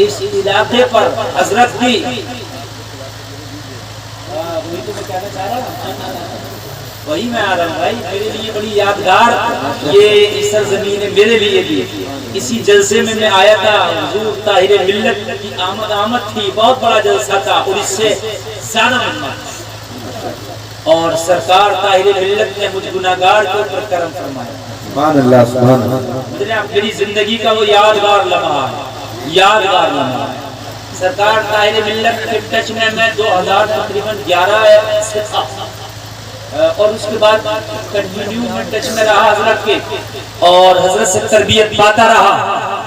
اس علاقے پر حضرت کی وہی تو میں کہنا چاہ رہا ہوں، وہی میں آ رہا ہوں بھائی، میرے لیے بڑی یادگار یہ اس سرزمین ہے میرے لیے بھی۔ اسی جلسے میں آیا تھا، حضور طاہر ملت کی آمد تھی، بہت بڑا جلسہ تھا اور اس سے زیادہ مہمان، اور سرکار طاہر ملت نے مجھ گناہگار کے اوپر کرم فرمایا۔ سبحان اللہ سبحان اللہ۔ میری زندگی کا وہ یادگار لمحہ ہے، یادگار لمحہ ہے۔ سرکار طاہر ملت کے ٹچ میں 2011 سے تھا، اور اس کے بعد کنٹینیو میں ٹچ میں رہا حضرت کے، اور حضرت سے تربیت پاتا رہا،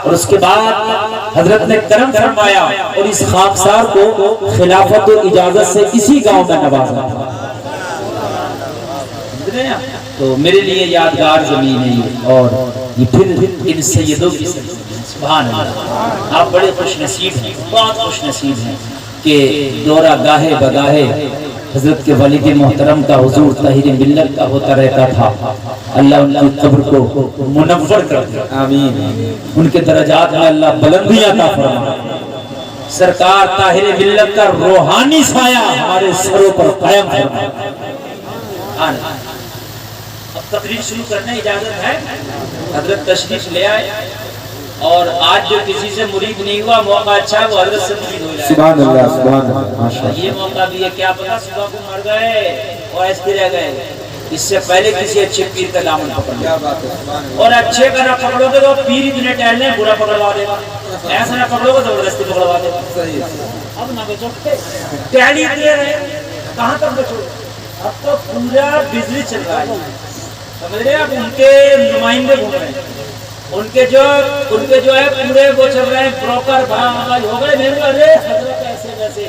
اور اس کے بعد حضرت نے کرم فرمایا اور اس خاکسار کو خلافت و اجازت سے اسی گاؤں میں نوازا۔ تو میرے لیے یادگار زمین ہے یہ، اور یہ پھر ان سیدوں کی سبحان اللہ۔ آپ بڑے خوش نصیب ہیں، بہت خوش نصیب ہیں کہ دورہ گاہے بگاہے حضرت کے والد محترم کا حضور طاہر ملت کا ہوتا رہتا تھا۔ اللہ ان کی قبر کو منور کر دے، آمین۔ ان کے درجات میں اللہ بلندیاں عطا فرمائے، سرکار طاہر ملت کا روحانی سایہ ہمارے سروں پر قائم فرمائے۔ اب تقریر شروع کرنے اجازت ہے؟ حضرت تشریف لے آئے، اور آج جو کسی سے مرید نہیں ہوا موقع اچھا ہے وہ حضرت سے مرید ہو جائے۔ سبحان اللہ سبحان اللہ، ماشاءاللہ۔ یہ موقع بھی ہے، کیا پتا صبح کو مر گئے اور ایسے رہ گئے، اس سے پہلے کسی اچھے پیر کا دامن پکڑ لیں، اور اچھے کا نہ پکڑو گے تو پیر اتنے ٹہل لیں برا پکڑوا دے گا، ایسا نہ پکڑو گے زبردستی پکڑوا دے گا۔ اب نہ بچو، ٹہل اتنے رہے کہاں تک بچو؟ اب تو پورا بجلی چل رہا ہے، سمجھ رہے ہیں؟ اب ان کے نمائندے گھوم رہے ہیں، ان کے جو ہے پورے وہ چل رہے ہیں، بروکر بھائی ہو گئے، میرے ارے حضرت ایسے ویسے۔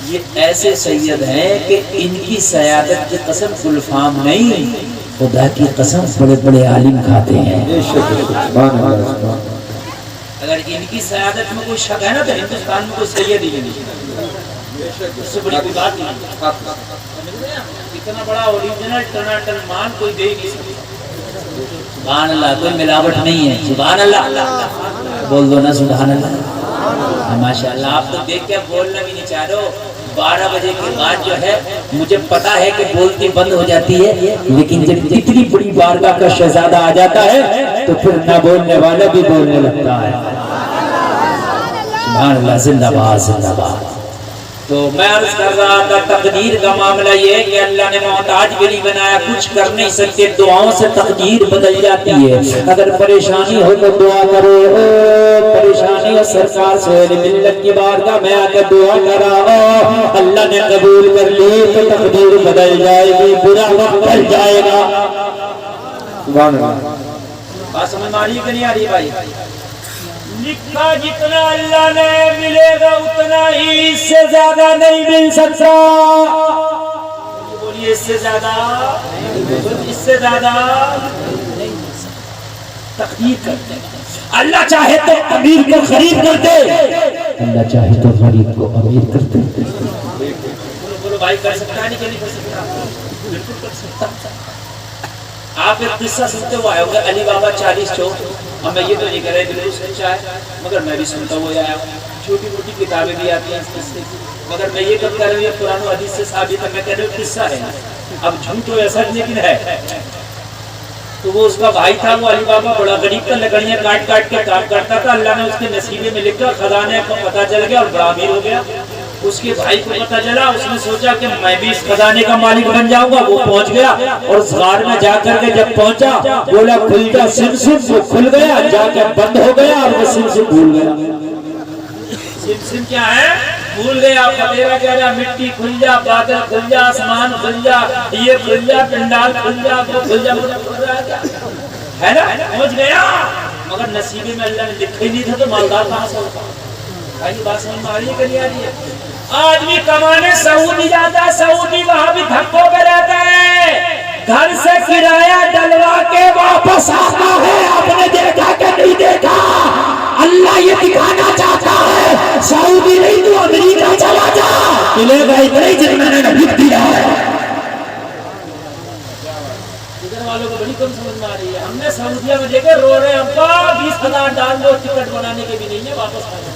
یہ ایسے سید ہیں کہ ان کی سیادت کی قسم گلفام نہیں، خدا کی قسم بڑے بڑے عالم کھاتے ہیں۔ اگر ان کی سیادت میں کوئی شک ہے نا تو ہندوستان میں کوئی سید ہی نہیں، اس سے بڑی کوئی بات نہیں۔ اتنا بڑا اوریجنل ٹناٹن مان کوئی دے نہیں سکتا۔ سبحان اللہ، کوئی ملاوٹ نہیں ہے، سبحان اللہ، بول دو نا سبحان اللہ، ماشاءاللہ۔ آپ تو دیکھ کے بولنا بھی نہیں چاہ رہے ہو، 12 بجے کے بعد جو ہے مجھے پتا ہے کہ بولتی بند ہو جاتی ہے، لیکن جب اتنی بڑی بارگاہ کا شہزادہ آ جاتا ہے تو پھر نہ بولنے والا بھی بولنے لگتا ہے۔ سبحان اللہ، زندہ باد زندہ باد۔ تو میں عرض کر رہا تھا تقدیر کا معاملہ یہ ہے کہ اللہ نے محتاج بھی نہیں بنایا، کچھ کر نہیں سکتے، دعاؤں سے تقدیر بدل جاتی ہے۔ اگر پریشانی ہو تو دعا کرو، پریشانی ہو سرکار سہیل ملت کی بارگاہ میں آ کر دعا کرا، اللہ نے قبول کر لی تو تقدیر بدل جائے گی، برا وقت ٹل جائے گا۔ سبحان اللہ۔ بات سمجھ میں آ رہی ہے کہ نہیں آ رہی بھائی؟ لکھا جتنا اللہ نے ملے گا اتنا ہی، اس سے زیادہ نہیں مل سکتا۔ بولیے اس سے زیادہ، اس سے زیادہ نہیں مل سکتا۔ تقدیر کرتے ہیں، اللہ چاہے تو امیر کو غریب کر دے، اللہ چاہے تو غریب کو امیر کر دے۔ بولو بھائی، کر سکتا ہے نہیں کہ نہیں کر سکتا؟ بالکل کر سکتا۔ آپ ایک قصہ سنتے ہوئے آئے ہوگے، علی بابا 40 چوک۔ اور میں یہ تو نہیں کہہ رہا بالکل سچا ہے، مگر میں بھی سنتا ہوا آیا ہوں، چھوٹی موٹی کتابیں بھی آتی ہیں اس قصے کی، مگر میں یہ کب کہہ رہا ہوں یہ قرآن و حدیث سے ثابت ہے، میں کہہ رہا ہوں قصہ ہے، اب جھوٹ ہو یا سچ لیکن ہے۔ تو وہ اس کا بھائی تھا، وہ علی بابا بڑا غریب تھا، لکڑیاں کاٹ کاٹ کے کام کرتا تھا، اللہ نے اس کے نصیبے میں لکھا، خزانے کو پتہ چل گیا اور بڑا امیر ہو گیا۔ اس کے بھائی کو پتہ چلا، اس نے سوچا کہ میں بھی اس خزانے کا مالک بن جاؤں گا۔ وہ پہنچ گیا اور اس غار میں جا کر کے جب پہنچا بولا کھل جا سمسم، وہ کھل گیا، جا کے بند ہو گیا اور وہ سمسم بھول گیا۔ سمسم کیا ہے؟ بھول گیا۔ فتیرہ کہہ رہا مٹی کھل جا، بادل کھل جا، آسمان کھل جا، یہ کھل جا، پنڈال کھل جا، وہ کھل جا، ہے نا؟ پہنچ گیا، مگر نصیبے میں اللہ نے لکھا ہی نہیں تھا تو مالدار کہاں سے ہوتا؟ بھائی بات سمجھ میں آ رہی ہے کہ نہیں آ رہی ہے؟ آدمی کمانے سعودی جاتا ہے، سعودی وہاں بھی دھکوں پہ رہتا ہے، گھر سے کرایہ ڈلوا کے واپس آتا ہے۔ آپ نے دیکھا کہ نہیں دیکھا؟ اللہ یہ دکھانا چاہتا ہے سعودی نہیں تو امریکہ چلا جا، ملے گا اتنا ہی جتنا نے لکھ دیا ہے۔ والوں کو بڑی کم سمجھ میں آ رہی ہے. ہم نے سعودیہ میں دیکھے رو رہے ہیں ابا 20,000 ڈال دو ٹکٹ بنانے کے بھی نہیں ہے واپس آیا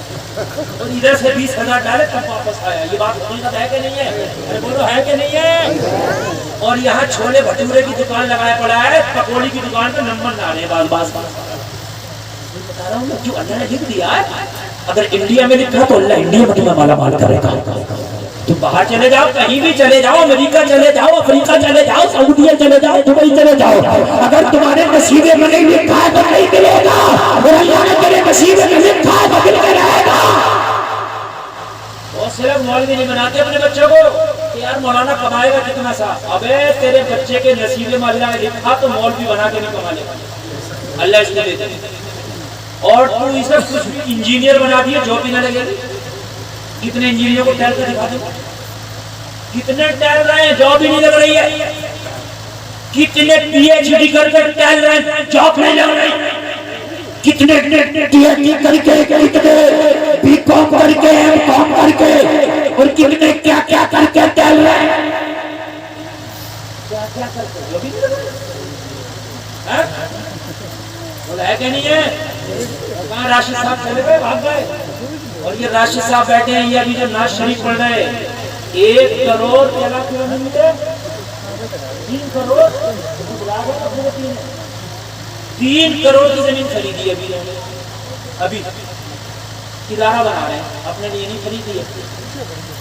اور ادھر سے 20,000 ڈالے تب واپس آیا. یہ بات حقیقت ہے کہ نہیں ہے؟ ارے بولو ہے کہ نہیں ہے؟ اور یہاں چھولے بھٹورے کی دکان لگایا پڑا ہے, پکوڑی کی دکان پہ نمبر نہ رہے باز بتا رہا ہوں میں جو اللہ نے لکھ دیا ہے. اگر انڈیا میں لکھا تو اللہ انڈیا میں تمہیں مالا مال کرے گا. تم باہر چلے جاؤ, کہیں بھی چلے جاؤ, امریکہ چلے جاؤ, افریقہ چلے جاؤ, سعودیہ چلے جاؤ, دبئی چلے جاؤ, اگر تمہارے نصیب میں نہیں لکھا ہے تو نہیں ملے گا, اور اللہ نے تیرے نصیب میں لکھا ہے تو مل کے رہے گا. بہت سے لوگ مولوی نہیں بناتے اپنے بچوں کو کہ یار مولانا کمائے گا کتنا سا. ابے تیرے بچے کے نصیب میں اللہ نے لکھا تو مولوی بنا کے نہیں کما لے گا, اللہ اس کو دیتا ہے. اور تو اسے کچھ انجینئر بنا دیے جو بھی نہ لگے. کتنے انجینئروں کو ٹہل کر دکھا دیں, کتنے ٹہل رہے ہیں جاب ہی نہیں لگ رہی ہے. کتنے پی ایچ ڈی کر کے ٹہل رہے ہیں جاب نہیں لگ رہی. کتنے ٹی ایچ ڈی کر کے, کتنے بی کام کر کے, ایم کام کر کے, اور کتنے کیا کیا کر کے ٹہل رہے ہیں. کیا کیا کر کے جو بھی نہیں لگ رہی ہے. بولا ہے کہ نہیں ہے؟ کہاں راشد صاحب چلے گئے, بھاگ گئے. اور یہ راشد صاحب بیٹھے ہیں, یہ ابھی جو ناز شریف پڑھ رہے ہیں, 1 کروڑ کیا کلو نہیں ملے, 3 کروڑ 3 کروڑ کی زمین خریدی ابھی ابھی ادارہ بنا رہے ہیں, اپنے لیے نہیں خریدی ہے.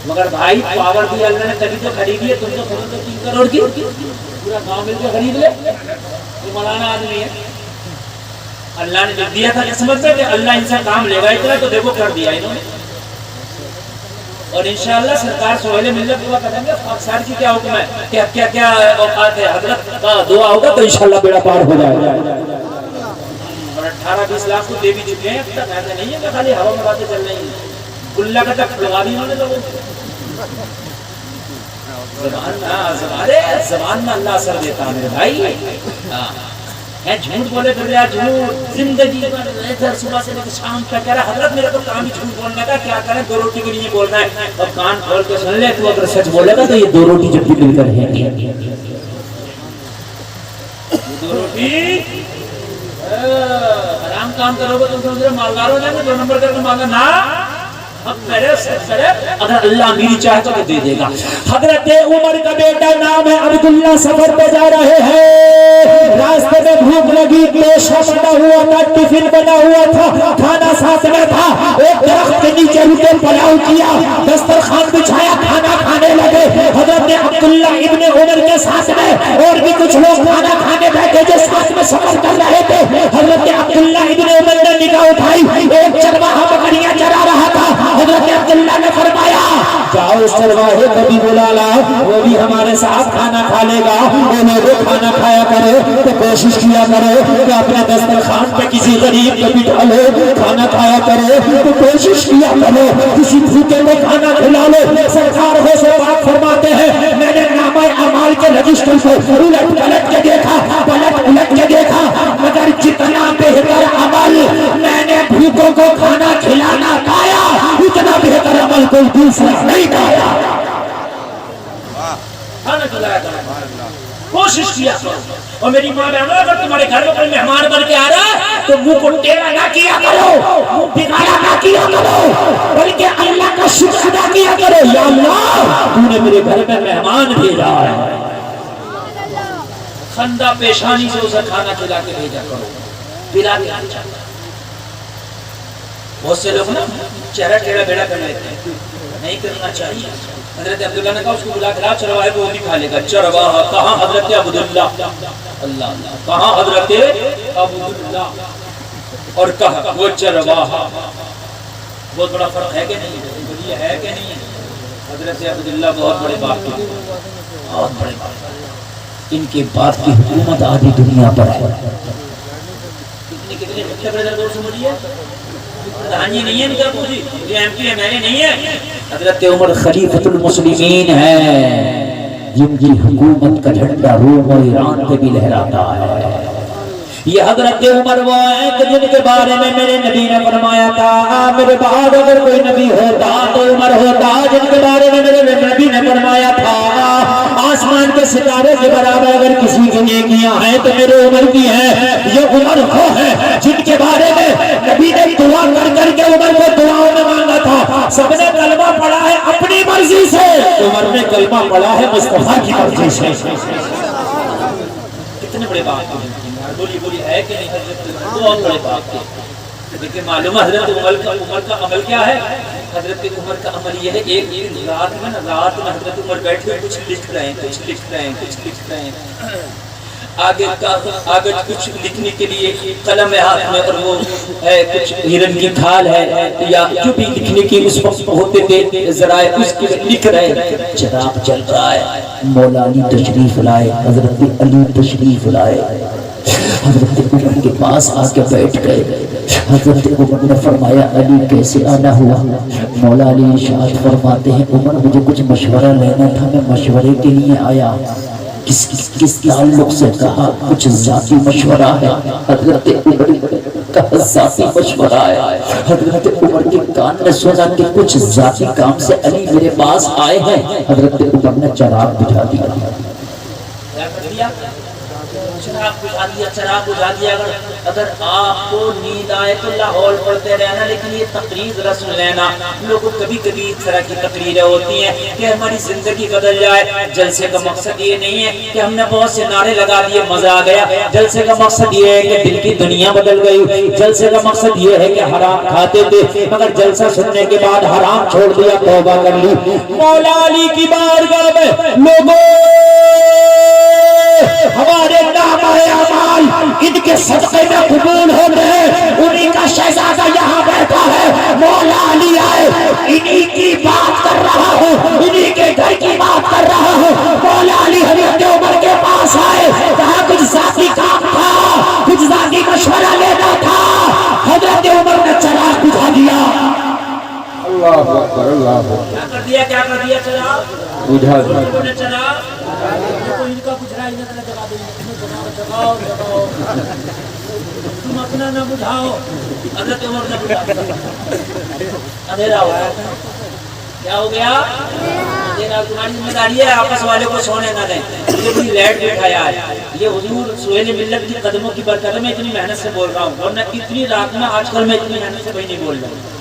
مگر بھائی پاور بھی اللہ نے تبھی تو خریدی ہے. تم تو خریدو 3 کروڑ کی, پورا گاؤں مل کے خرید لے. یہ مولانا آدمی ہے. اللہ نے جو دیا تھا سمجھتے کہ اللہ ان سے کام لے گا اتنا, تو دیکھو کر دیا انہوں نے. اور انشاءاللہ سرکار سہیل ملت دعا کریں گے. خاکسار کی کیا حکم ہے, کیا کیا کیا اوقات ہے, حضرت کا دعا ہوگا تو انشاءاللہ بیڑا پار ہو جائے گا. اور 18-20 لاکھ کو دے بھی چکے ہیں اب تک. ایسا نہیں ہے کہ خالی ہوا میں باتیں چل رہی ہیں. اللہ کا تک لگا دی انہوں نے لوگوں کو. زبان میں اللہ اثر دیتا ہے میرے بھائی. جھوٹ بولے کر لیا, جھوٹ زندگی صبح سے لے کے شام تک کہہ رہا حضرت میرے کو کام ہی جھوٹ بولنے کا, کیا کریں 2 روٹی کے لیے بولنا ہے. اور کان کھول کے سن لے, تو اگر سچ بولے گا تو یہ 2 روٹی جب بھی مل کر ہے 2 روٹی آرام کام کرو گے تو سمجھ رہے مالدار ہو جائیں گے. 2 نمبر کر کے مانگا نا, اگر اللہ میری چاہے تو دے دے گا. حضرت عمر کا بیٹا نام ہے عبداللہ, سفر پہ جا رہے ہیں. راستے میں بھوک لگی, پیشہ بنا ہوا تھا, ٹفن بنا ہوا تھا, کھانا ساتھ میں تھا. ایک درخت کے نیچے رکے, پلاؤ کیا, دسترخوان بچھایا, کھانا کھانے لگے. حضرت عبداللہ ابن عمر کے ساتھ میں اور بھی کچھ لوگ کھانا کھانے بیٹھے جو ساتھ میں سفر کر رہے تھے. حضرت عبداللہ ابن عمر نے نگاہ اٹھائی, ایک چرواہا بکریاں چرا رہا تھا. حضرت عبداللہ نے فرمایا جاؤ اس چرواہے کو بھی بلا لاؤ, وہ بھی ہمارے ساتھ کھانا کھا لے گا. انہیں وہ کھانا کھایا کرے تو کوشش کیا کرے کہ اپنے دسترخوان پہ کسی غریب کو بٹھا لے, کھانا کھایا کرے تو کوشش کیا کرے کسی بھوکے کو کھانا کھلا لے. سرکار ہو سے بات فرماتے ہیں میں نے نامہ اعمال کے رجسٹر کو الٹ پلٹ کے دیکھا, مگر جتنا بہتر عمل میں نے بھوکوں کو کھانا کھلانا پایا, اتنا بہتر عمل کوئی دوسرا نہیں پایا. کوشش کیا کرو. اور میری ماں بہنوں اگر تمہارے گھر میں کوئی مہمان بن کے آ رہا ہے تو منہ کو ٹیڑھا نہ کیا کرو, منہ بگاڑا نہ کیا کرو, بلکہ اللہ کا شکر ادا کیا کرو. یا اللہ تو نے میرے گھر میں مہمان بھیجا ہے, خندہ پیشانی سے اسے کھانا کھلا کے بھیجا کرو, پلا کے آنا چاہتا. بہت سے لوگ نا چہرہ ٹیڑھا بیڑا کر لیتے ہیں, نہیں کرنا چاہیے. حضرت عبداللہ نے کہا اس کو بلا کے لاؤ, چرواہے کو وہ بھی کھا لے گا. چرواہا کہاں حضرت عبداللہ, اللہ کہاں حضرت عبداللہ, اور کہا وہ چرواہا. بہت بڑا فرق ہے کہ نہیں, بولیے ہے کہ نہیں. حضرت عبداللہ بہت بڑے باپ تھے, بہت بڑے باپ. ان کے باپ کی حکومت آدھی دنیا پر ہے. کتنے بڑے دور سے مجھے پردھانی نہیں ہے ان کا, پوچھی یہ ایم پی ایم ایل اے نہیں ہے. حضرت عمر خلیفۃ المسلمین ہے, جن کی حکومت کا جھنڈا روم اور ایران پہ بھی لہراتا ہے. یہ حضرت عمر وہ ہیں کہ جن کے بارے میں میرے نبی نے فرمایا تھا میرے بعد اگر کوئی نبی ہوتا تو عمر ہوتا, جن کے بارے میں میرے نبی نے فرمایا تھا آسمان کے ستارے کے برابر اگر کسی کی نیکیاں ہیں تو میرے عمر کی ہیں. یہ عمر وہ ہے جن کے بارے میں نبی نے دعا کر کر کے عمر کو دعاؤں میں مانگا تھا. سب نے کلمہ پڑھا ہے اپنی مرضی سے, عمر نے کلمہ پڑھا ہے مصطفیٰ کی مرضی سے. کتنے بڑے بات بولی بولی ہے کہ نہیں حضرت, بہت بڑے بات کے. لیکن معلوم ہے حضرت عمر کا عمل کیا ہے. حضرت عمر کا عمل یہ ہے ایک رات میں حضرت عمر بیٹھے کچھ لکھ رہے ہیں آگے کچھ لکھنے کے لیے قلم ہے ہاتھ میں, اور وہ کچھ ہرن کی کھال ہے یا جو بھی لکھنے کی اس وقت ہوتے تھے ذرائع, اس کے لکھ رہے ہیں. چراغ جل رہا ہے, مولا علی تشریف لائے, حضرت علی تشریف لائے, حضرت عمر کے پاس آ کے بیٹھ گئے. حضرت عمر نے فرمایا علی کیسے آنا ہوا؟ مولا علی ارشاد فرماتے ہیں عمر مجھے کچھ مشورہ لینا تھا, میں مشورے کے لیے آیا. کس تعلق سے کہا کچھ ذاتی مشورہ ہے. حضرت عمر کا ذاتی مشورہ ہے. حضرت عمر کے کان نے سنا کہ کچھ ذاتی کام سے علی میرے پاس آئے ہیں. حضرت عمر نے چراغ بجھا دیا. چراغ بجھا دیا. اگر آپ کو نیند آئے تو لاہور پڑھتے رہنا, لیکن یہ تقریر ذرا سن لینا. لوگوں کبھی کبھی اس طرح کی تقریریں ہوتی ہیں کہ ہماری زندگی بدل جائے. جلسے کا مقصد یہ نہیں ہے کہ ہم نے بہت سے نعرے لگا دیے مزہ آ گیا. جلسے کا مقصد یہ ہے کہ دل کی دنیا بدل گئی. جلسے کا مقصد یہ ہے کہ حرام کھاتے تھے مگر جلسہ سننے کے بعد حرام چھوڑ دیا, توبہ کر لی. مولا علی کی بارگاہ میں لوگوں ہمارے نام اعمال ان کے صدقے میں قبول ہوتے ہیں. انہی کا شہزادہ یہاں بیٹھا ہے, مولا علی آئے, انہی کی بات کر رہا ہوں, انہی کے گھر کی بات کر رہا ہوں. مولا علی حضرت عمر کے پاس آئے, کہا کچھ ذاتی کام تھا, کچھ ذاتی مشورہ لینا تھا. حضرت عمر نے چراغ بجھا دیا. اللہ اکبر, اللہ اکبر. کیا کر دیا چراغ بجھا دیا. چراغ ان کا گجرا جگا دیں, تم اپنا نہ بجھاؤ. حضرت عمر نے بجھا اندھیرا ہو گیا. کیا ہو گیا؟ اندھیرا. تمہاری ذمہ داری ہے آپس والوں کو سونے نہ دیں. مجھے کوئی لیٹ بٹھایا ہے, یہ حضور سہیل ملت کی قدموں کی برکت میں اتنی محنت سے بول رہا ہوں, ورنہ اتنی رات میں آج کل میں اتنی محنت سے کوئی نہیں بول رہا ہوں.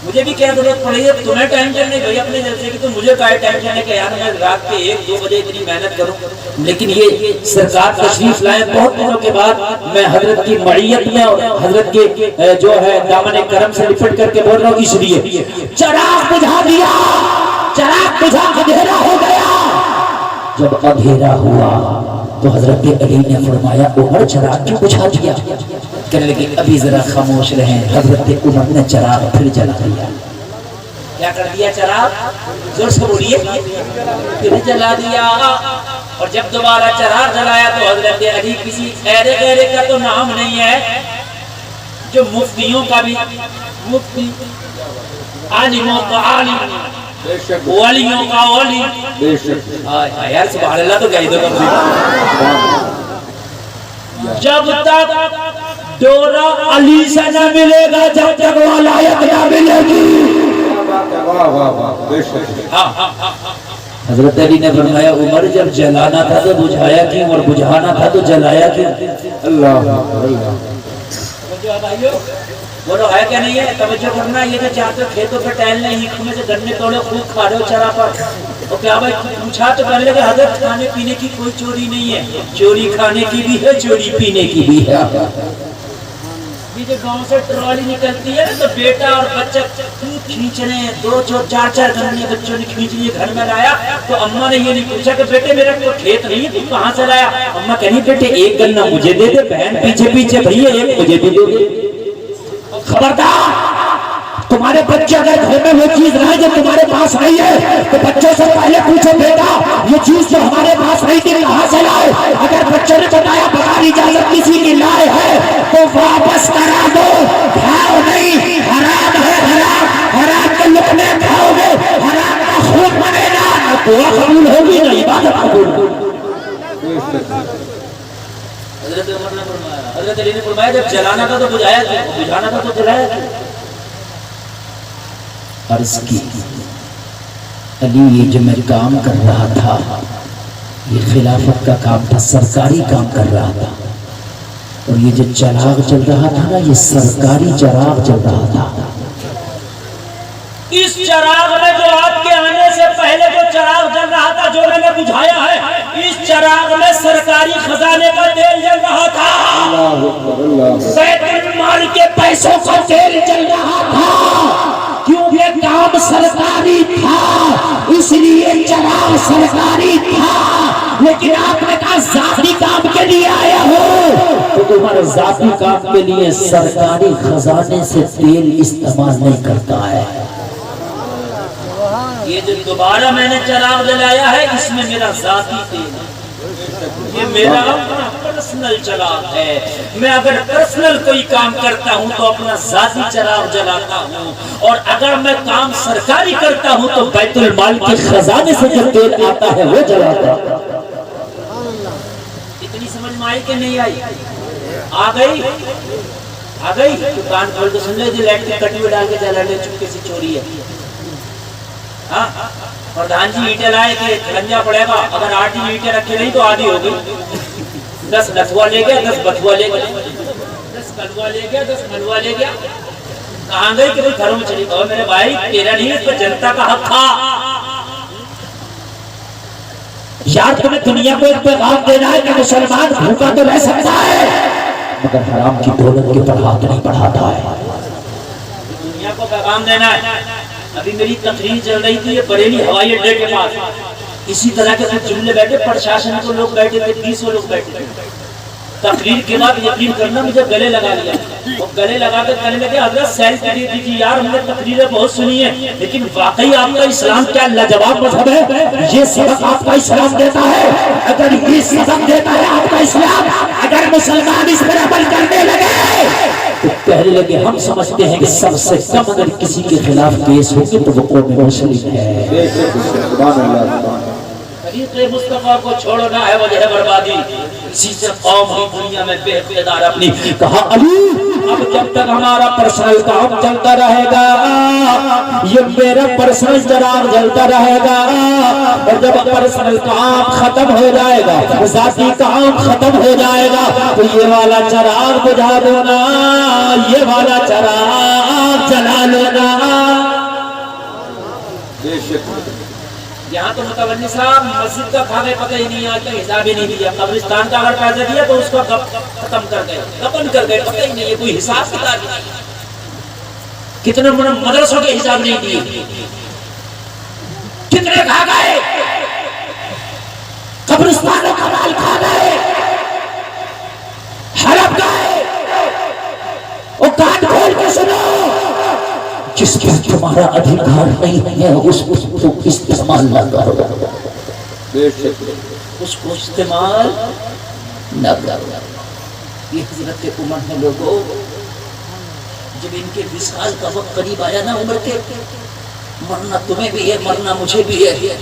مجھے بھی کیا ضرورت پڑی ہے تمہیں ٹینشن نہیں بھائی اپنے جلسے کی, تو مجھے کا ٹینشن ہے کہ یار میں رات کے 1-2 بجے اتنی محنت کروں. لیکن یہ سرکار تشریف لائے بہت دنوں کے بعد, میں حضرت کی معیت میں اور حضرت کے جو ہے دامن کرم سے لپٹ کر کے بول رہا ہوں, اس لیے چراغ بجھا دیا. چراغ بجھا اندھیرا ہو گیا. جب اندھیرا ہوا تو حضرت علی نے فرمایا عمر چراغ کیوں بجھا دیا؟ کہنے لگے ابھی ذرا خاموش رہیں. حضرت عمر نے چراغ پھر جلا دیا. کیا کر دیا؟ چراغ زور سے بولیے, پھر جلا دیا. اور جب دوبارہ چراغ جلایا تو حضرت علی کسی ایرے کا تو نام نہیں ہے جو مفتیوں کا بھی مفتی, عالموں کا عالم, ولیوں کا ولی. یار سبحان اللہ تو کہہ دو. جب تک ڈورا علی سے نہ ملے گا, جب تک ولایت نہ ملے گی. حضرت علی نے فرمایا عمر جب جلانا تھا تو بجھایا کیوں, اور بجھانا تھا تو جلایا کیوں؟ اللہ بولو ہے کیا نہیں ہے؟ توجہ کرنا. یہ تو چاہتے کھیتوں پہ ٹہلنے ہی میں سے گنے توڑے خوب کھا رہے ہو چرا پر. اور کیا بھائی پوچھا تو پہلے کہ حضرت کھانے پینے کی کوئی چوری نہیں ہے. چوری کھانے کی بھی ہے, چوری پینے کی بھی ہے. یہ جو گاؤں سے ٹرالی نکلتی ہے تو بیٹا اور بچہ کھینچنے 2-4 گنے بچوں نے کھینچ لیے, گھر میں لایا تو اماں نے یہ نہیں پوچھا کہ بیٹے میرا کوئی کھیت نہیں ہے, تم کہاں سے لایا؟ اماں کہنی بیٹے ایک گنا مجھے دے دے, بہن پیچھے پیچھے بھیا ایک مجھے بھی دے دے. خبردار, تمہارے بچے اگر گھر میں وہ چیز رہے جو تمہارے پاس نہیں ہے تو بچوں سے پہلے پوچھو بیٹا یہ چیز جو ہمارے پاس نہیں تھی کہاں سے لائے؟ اگر بچوں نے بتایا بغیر اجازت کسی کی لائے ہے تو واپس کرا دو. کھاؤ نہیں, حرام ہے. حرام کے لقمے کھاؤ گے, حرام کا خون بنے گا, نہ دعا قبول ہوگی نہ عبادت قبول ہوگی. حضرت علی نے فرمایا جب جلانا تھا تو بجھایا کیوں, بجھانا تھا تو جلایا کیوں؟ عرض کی علی یہ جو میں کام کر رہا تھا یہ خلافت کا کام تھا، سرکاری کام کر رہا تھا، اور یہ جو چراغ جل رہا تھا نا، یہ سرکاری چراغ جل رہا تھا۔ اس چراغ میں جو آپ کے آنے سے پہلے جو چراغ جل رہا تھا، جو میں نے بجھایا ہے، اس چراغ میں سرکاری خزانے کا تیل جل رہا تھا، بیت المال کے پیسوں کا تیل جل رہا تھا، کیونکہ کام سرکاری تھا، اس لیے چراغ سرکاری تھا۔ لیکن آپ نے کہا ذاتی کام کے لیے آیا ہو، تو تمہارے ذاتی کام کے لیے سرکاری خزانے سے تیل استعمال نہیں کرتا ہے۔ یہ جو دوبارہ میں نے چراغ جلایا ہے، اس میں میرا ذاتی تیل ہے، یہ میرا اپنا پرسنل چراغ ہے۔ میں اگر پرسنل کوئی کام کرتا ہوں تو اپنا ذاتی چراغ جلاتا ہوں، اور اگر میں کام سرکاری کرتا ہوں تو بیت المال کے خزانے سے جو تیل آتا ہے وہ جلاتا ہوں۔ اتنی سمجھ میں آئی کہ نہیں آئی؟ آ گئی؟ آ گئی؟ دکان کھول کے سن لے جی، لائٹ کی کٹی میں ڈال کے جلا لے، چپکے سے چوری ہے۔ پردھان جی اینٹیں لائے کہ کھلنجا پڑے گا، اگر 8 اینٹیں رکھے نہیں تو آدھی ہوگی، 10 لٹوا لے گیا، 10 بتوا لے گیا، 10 کلوا لے گیا، 10 ملوا لے گیا، کہاں گئی کہ گھروں میں چلی گئی؟ میرے بھائی تیرا نہیں، اس پر جنتا کا حق تھا۔ یار تمہیں دنیا کو ایک پیغام دینا ہے کہ مسلمان بھوکا تو رہ سکتا ہے، مگر حرام کی دولت کے پر ہاتھ نہیں بڑھاتا ہے۔ دنیا کو پیغام دینا ہے۔ ابھی میری تقریر چل رہی تھی، یہ بریلی ہوائی اڈے کے پاس، اسی طرح کے کچھ جملے بیٹھے، پرشاسن کو لوگ بیٹھے تھے، 20 لوگ بیٹھے تھے۔ تقریر کے بعد یقین کرنا مجھے گلے لگا لیا، وہ گلے لگا کے کہنے لگے حضرت سیلف دے دیجیے یار، ہم نے تقریریں بہت سنی ہیں، لیکن واقعی آپ کا اسلام کیا لاجواب مذہب ہے، یہ سبق آپ کا اسلام دیتا ہے، اگر یہ سبق دیتا ہے آپ کا اسلام، اگر مسلمان اس پر عمل کرنے لگے تو کہنے لگے ہم سمجھتے ہیں کہ سب سے کم اگر کسی کے خلاف کیس ہوگی تو وہ قوم مسلم ہے۔ طریقے مصطفیٰ کو چھوڑنا ہے وجہ بربادی، اسی سے قوم ہی دنیا میں بے اقتدار اپنی۔ کہا علی اب جب تک ہمارا پرسنل کام چلتا رہے گا، یہ میرا پرسنل چراغ جلتا رہے گا، اور جب پرسنل کام ختم ہو جائے گا، ذاتی کام ختم ہو جائے گا، تو یہ والا چراغ بجھا دینا، یہ والا چراغ جلا لینا۔ یہاں تو متولی صاحب مسجد کا کھانے پتہ ہی نہیں آتا، حساب ہی نہیں دیا، قبرستان کا اگر پیسہ دیا تو اس کو ختم کر گئے، دفن کر گئے، پتہ ہی نہیں ہے، کوئی حساب کتاب نہیں۔ کتنے مدرسوں کے حساب نہیں دیے، کتنے کھا گئے، قبرستانوں کا مال کھا گئے، ہڑپ گئے۔ وہ کان کھول کے سنو، جس پر تمہارا ادھیکار نہیں ہے اس کو استعمال نہ کرو، اس کو استعمال نہ کرو۔ یہ حضرت عمر ہے لوگوں، جب ان کے وصال کا وقت قریب آیا نا عمر کے، مرنا تمہیں بھی ہے، مرنا مجھے بھی ہے۔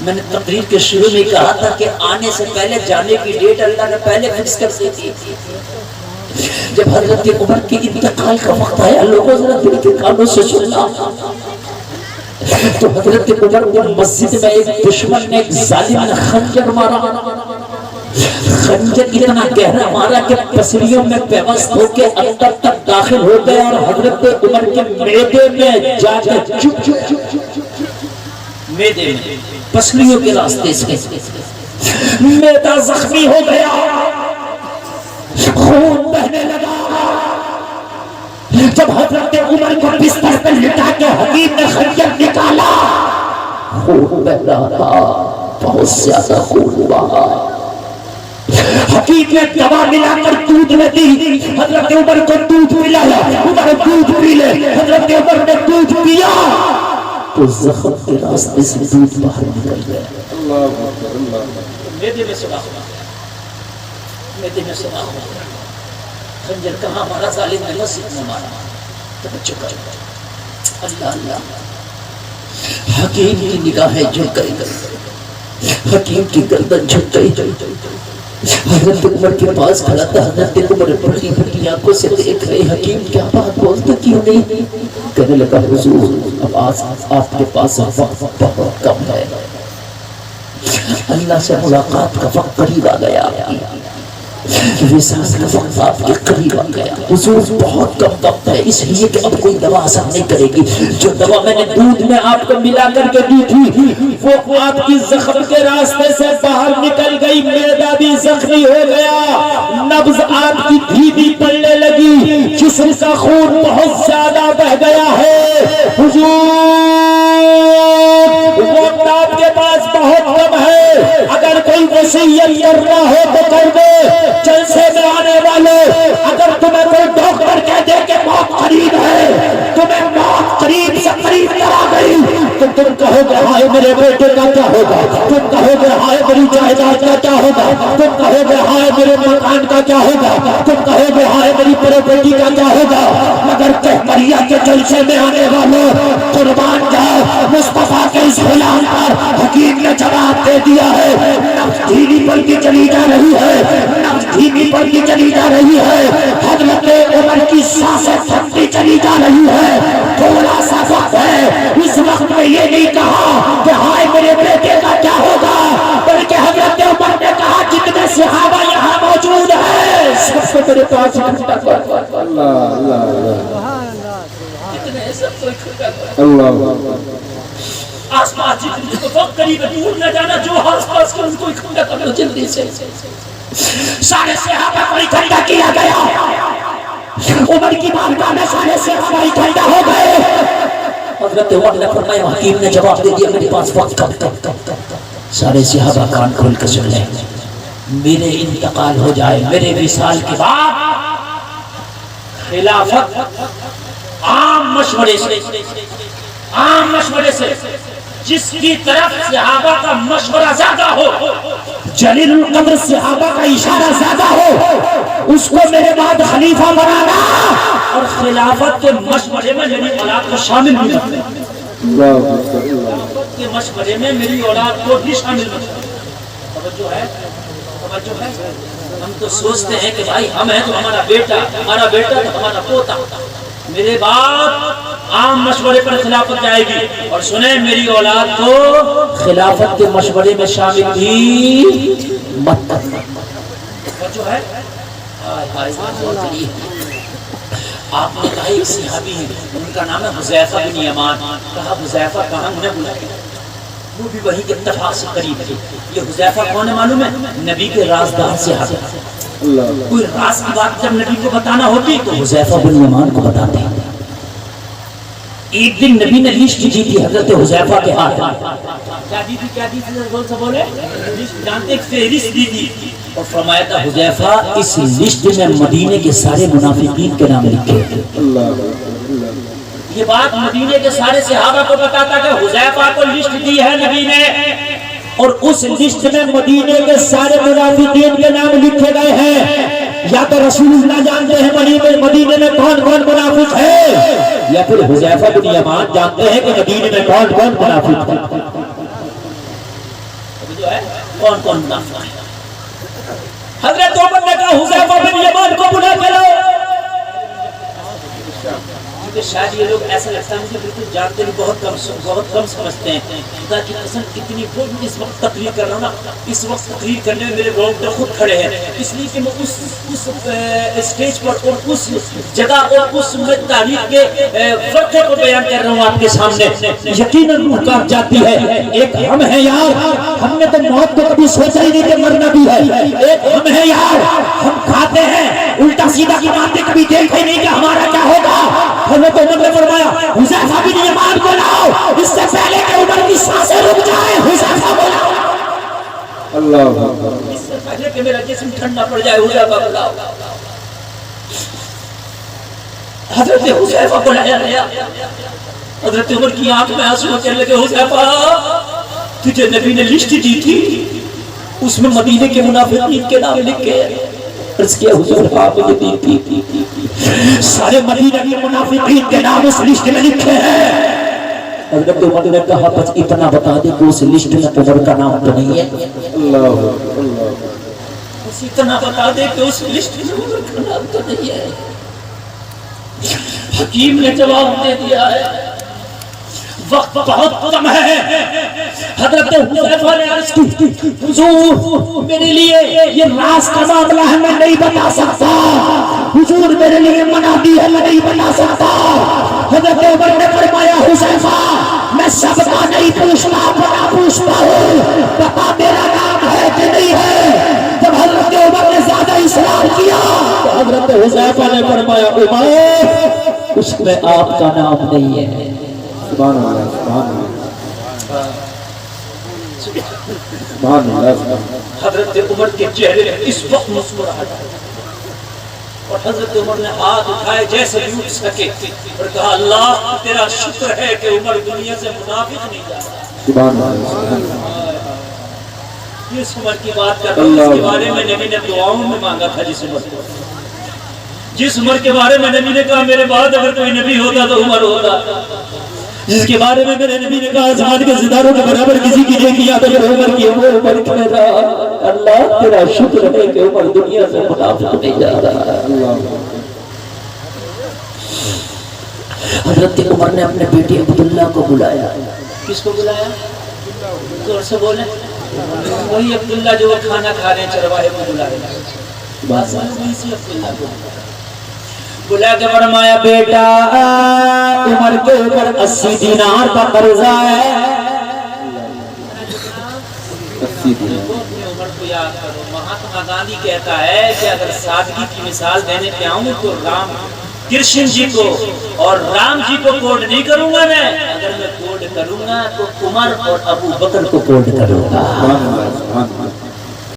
میں نے تقریر کے شروع میں کہا تھا کہ آنے سے پہلے جانے کی ڈیٹ اللہ نے پہلے فکس کر دی تھی۔ جب حضرت عمر کے انتقال کا وقت آیا، لوگوں ذرا دل کے کانوں سے سننا، تو حضرت عمر کو مسجد میں ایک دشمن نے، ایک ظالم نے خنجر مارا، خنجر اتنا گہرا مارا کہ پسلیوں میں پیوست ہو کے اندر تک داخل ہو گئے، اور حضرت عمر کے معدے میں جا کے چپ معدے میں پسلیوں کے راستے سے معدہ زخمی ہو گیا، خون بہنے لگا۔ جب حضرت عمر کو بستر پر لٹا کے حکیم نے خنجر نکالا، خون بہ رہا تھا، بہت زیادہ خون بہا۔ حکیم نے دوا ملا کر دودھ میں دی، حضرت عمر کو دودھ پلایا، عمر دودھ پی لے، حضرت عمر نے دودھ پیا تو زخم کے راستے سے دودھ باہر نکل گیا۔ معدے میں سوراخ ہوا، معدے میں سوراخ ہوا۔ خنجر کہاں ہمارا ظالم نے مسجد میں مارا، توجہ کرو، اللہ اللہ۔ حکیم کی نگاہیں جھک گئی، حکیم کی گردن جھک گئی۔ حضرت عمر کے پاس کھڑا تھا، حضرت عمر بڑی بڑی آنکھوں سے دیکھ رہے، حکیم کیا بات بولتے کیوں نہیں؟ کہنے لگا حضور اب آپ کے پاس وقت بہت کم ہے، اللہ سے ملاقات کا وقت قریب آ گیا، وصال کا وقت آپ کے قریب آ گیا۔ حضور بہت کم وقت ہے، اس لیے کہ اب کوئی دوا اثر نہیں کرے گی۔ جو دوا میں نے دودھ میں آپ کو ملا کر کے دی تھی وہ آپ کی زخم کے راستے سے باہر نکل گئی، معدہ بھی زخمی ہو گیا، نبض آپ کی دھیمی پڑنے لگی، جسم کا خون بہت زیادہ بہ گیا ہے۔ حضور وقت آپ کے پاس بہت کم ہے، اگر کوئی وصیت کرنا ہو تو کر دے۔ جلسے میں آنے والے اگر تمہیں کوئی ڈاکٹر کہہ دے کہ موت قریب ہے، تمہیں موت قریب سے قریب کرا گئی، تو تم کہو گے ہائے میرے بیٹے کا کیا ہوگا، تم کہو گے ہائے میری جائیداد کا کیا ہوگا، تم کہو گے ہائے میرے مکان کا کیا ہوگا، تم کہو گے ہائے میری پراپرٹی کا کیا ہوگا۔ مگر کہمریا کے جلسے میں آنے والوں قربان جاؤ، مصطفیٰ کے اس غلام پر حکیم نے جواب دے دیا ہے۔ نفس دھیمی پر کی چلی جا رہی ہے، نفس دھیمی پر کی چلی جا رہی ہے، حضرت عمر کی سانسیں تھکتی چلی جا رہی ہے، تھوڑا سا وقت ہے۔ اس وقت میں یہ نہیں کہا کہ ہائے میرے بیٹے کا کیا ہوگا، بلکہ حضرت عمر نے کہا جتنے صحابہ یہاں موجود ہیں سب کو میرے پاس اکٹھا کر۔ اللہ اللہ جتنے سب کو اکٹھا کر۔ اللہ آس پاس جتنے کو وقت قریب دور نہ جانا، جو آس پاس کے ان کو اکٹھا کر لو جلدی سے۔ سارے صحابہ کو اکٹھا کیا گیا، عمر کی بارگاہ میں سارے صحابہ اکٹھا ہو گئے۔ حضرت عمر نے فرمایا، حکیم نے جواب دے دیا میرے پاس وقت کب۔ سارے صحابہ کان کھول کے سن لیں، میرے انتقال ہو جائے، میرے وصال کے بعد خلافت عام مشورے سے جس کی طرف صحابہ کا مشورہ زیادہ ہو، جلیل القدر صحابہ کا اشارہ زیادہ ہو، اس کو میرے بعد خلیفہ بنانا، اور خلافت کے مشورے میں میری اولاد کو شامل بھی کرنا، خلافت کے مشورے میں میری اولاد کو بھی شامل کرنا۔ توجہ ہے؟ ہم تو سوچتے ہیں کہ بھائی ہم ہیں تو ہمارا بیٹا تو ہمارا پوتا، میرے بعد عام مشورے پر خلافت جائے گی، اور سنیں میری اولاد کو خلافت کے مشورے میں شامل بھی مت کرنا۔ جو ہے آپ نے کہا ایک صحابی ہے، ان کا نام ہے حذیفہ بن یمان، کہا حذیفہ کہاں انہیں بلایا، وہ بھی وہی کے اتفاق سے قریب ہے۔ یہ حذیفہ کون ہے معلوم ہے؟ نبی کے رازدار صحابی۔ کوئی راز کی بات جب نبی کو بتانا ہوتی تو حذیفہ بن یمان کو بتاتے ہیں۔ ایک دن نبی نے لسٹ دی تھی حضرت حذیفہ کے ہاتھ میں، کیا دی تھی بولے جانتے، ایک فہرست دی تھی، اور فرمایا تھا حذیفہ اس لسٹ میں مدینے کے سارے منافقین کے نام لکھے تھے۔ یہ بات مدینے کے سارے صحابہ کو بتاتا کہ حذیفہ کو لسٹ دی ہے نبی نے، اور اس لسٹ میں مدینے کے سارے منافقین کے نام لکھے گئے ہیں۔ یا تو رسول اللہ جانتے ہیں مدینے میں کون کون منافق ہے، یا پھر حذیفہ بن یمان جانتے ہیں کہ مدینے میں کون کون منافق ہے، کون کون منافق ہے۔ حضرت عمر نے کہا حذیفہ بن یمان کو بلا کے لاؤ، کیونکہ شاید یہ لوگ ایسا لگتا ہے کہ بالکل جانتے نہیں، بہت کم سمجھتے ہیں۔ خدا کی قسم اتنی بہت اس وقت تقریر کر رہا ہوں نا، اس وقت تقریر کرنے میں میرے رونگٹے خود کھڑے ہیں، اس لیے کہ میں اس اسٹیج پر اور اس جگہ اور اس تاریخ کے فرقے کو بیان کر رہا ہوں آپ کے سامنے۔ یقیناً روح کانپ جاتی ہے۔ ایک ہم ہیں یار، ہم نے تو موت کو کبھی سوچا ہی نہیں کہ مرنا بھی ہے۔ ایک ہم ہیں یار، ہم کھاتے ہیں الٹا سیدھا کی باتیں کبھی دیکھا ہی نہیں کہ ہمارا کیا ہوگا۔ حضرت عمر نے فرمایا حذیفہ بن یمان کو لاؤ، اس سے پہلے کہ عمر کی سانسیں رک جائیں، حذیفہ کو لاؤ، اللہ اس سے پہلے کہ میرا جسم ٹھنڈا پڑ جائے، حذیفہ کو لاؤ۔ حضرت حذیفہ کو لایا گیا۔ حضرت عمر کی آنکھ میں آنسو چلنے لگے، حذیفہ تجھے نبی نے لسٹ دی تھی، اس میں مدینے کے منافقین کے نام لکھے ہیں۔ عرض کیا حضور آپ نے دی تھی، سارے مدینہ کے منافقین کے نام اس لسٹ میں لکھے ہیں۔ حضرت عمر نے کہا بس اتنا بتا دے کہ اس لسٹ میں عمر کا نام تو نہیں ہے، بس اتنا بتا دے کہ اس لسٹ میں عمر کا نام تو نہیں ہے۔ حکیم نے جواب دے دیا ہے، وقت بہت کم ہے. حضرت حذیفہ نے عرض کی حضور میرے لیے یہ راز کا معاملہ ہے میں نہیں بتا سکتا. حضور میرے لیے منادی ہے میں نہیں بتا سکتا. حضرت عمر نے فرمایا حذیفہ میں سب کا نہیں پوچھتا بڑا پوچھتا ہوں بتا میرا نام ہے کہ نہیں ہے. جب حضرت عمر نے زیادہ اصرار کیا تو حضرت حذیفہ نے فرمایا عمر اس میں آپ کا نام نہیں ہے. سبحان اللہ سبحان اللہ سبحان اللہ. حضرت عمر کے چہرے میں اس وقت مسکراہٹ آئی اور حضرت عمر نے ہاتھ اٹھائے جیسے بھی اٹھ سکے اور کہا اللہ تیرا شکر ہے کہ عمر دنیا سے منافق نہیں جا رہا. سبحان اللہ. جس عمر کی بات کر رہا ہوں اس کے بارے میں نبی نے دعاؤں میں مانگا تھا. جس عمر کے بارے میں نبی نے کہا میرے بعد اگر کوئی نبی ہوتا تو عمر ہوتا. جس کے بارے میں میرے نبی نے کہا آسمان کے ستاروں کے برابر کسی کی نہیں کیا تو عمر کی وہ عمر کہہ رہا اللہ تیرا شکر ہے کہ عمر دنیا سے منافق نہیں جا رہا. حضرت عمر نے اپنے بیٹے عبداللہ کو بلایا. کس کو بلایا؟ زور سے بولیں. وہی عبداللہ جو وہ کھانا کھا رہے ہیں چرواہے کو بلا رہے ہیں. عبداللہ کو بلا کے فرمایا بیٹا عمر کے اوپر 80 دینار کا قرضہ ہے. 80 دینار. عمر کو یاد کرو. مہاتما گاندھی کہتا ہے کہ اگر سادگی کی مثال دینے پہ آؤں تو رام کرشن جی کو اور رام جی کو کوڈ نہیں کروں گا. میں اگر میں کوڈ کروں گا تو عمر اور ابو بکر کو کوڈ کروں گا.